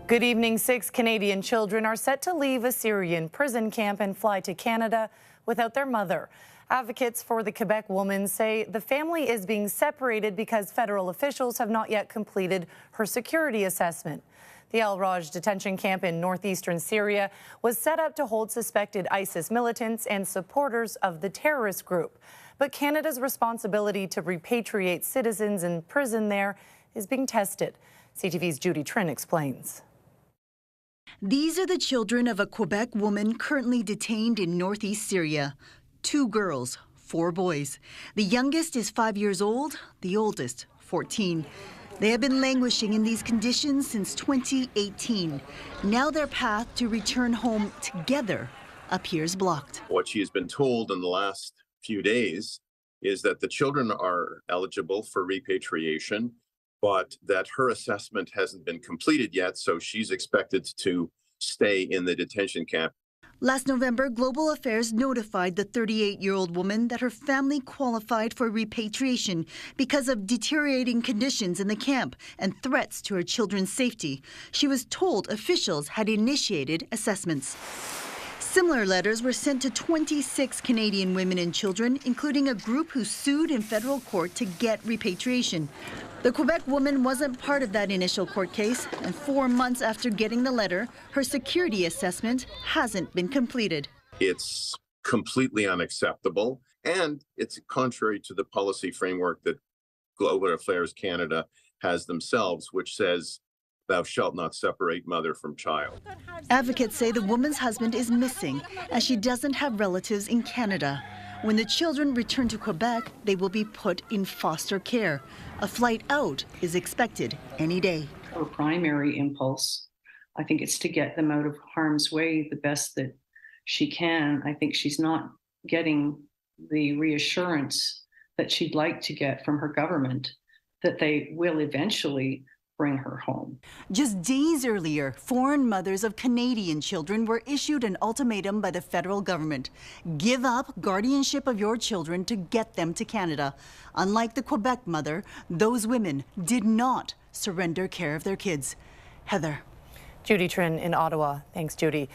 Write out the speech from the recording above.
Good evening. 6 Canadian children are set to leave a Syrian prison camp and fly to Canada without their mother. Advocates for the Quebec woman say the family is being separated because federal officials have not yet completed her security assessment. The El Raj detention camp in northeastern Syria was set up to hold suspected ISIS militants and supporters of the terrorist group. But Canada's responsibility to repatriate citizens in prison there is being tested. CTV's Judy Trinh explains. These are the children of a Quebec woman currently detained in northeast Syria. 2 girls, 4 boys. The youngest is 5 years old, the oldest 14. They have been languishing in these conditions since 2018. Now their path to return home together appears blocked. What she has been told in the last few days is that the children are eligible for repatriation, but that her assessment hasn't been completed yet, so she's expected to stay in the detention camp. Last November, Global Affairs notified the 38-year-old woman that her family qualified for repatriation because of deteriorating conditions in the camp and threats to her children's safety. She was told officials had initiated assessments. Similar letters were sent to 26 Canadian women and children, including a group who sued in federal court to get repatriation. The Quebec woman wasn't part of that initial court case, and 4 months after getting the letter, her security assessment hasn't been completed. It's completely unacceptable, and it's contrary to the policy framework that Global Affairs Canada has themselves, which says, "Thou shalt not separate mother from child." Advocates say the woman's husband is missing, as she doesn't have relatives in Canada. When the children return to Quebec, they will be put in foster care. A flight out is expected any day. Her primary impulse, I think, it's to get them out of harm's way the best that she can. I think she's not getting the reassurance that she'd like to get from her government that they will eventually bring her home. Just days earlier, foreign mothers of Canadian children were issued an ultimatum by the federal government. Give up guardianship of your children to get them to Canada. Unlike the Quebec mother, those women did not surrender care of their kids. Heather. Judy Trinh in Ottawa. Thanks, Judy.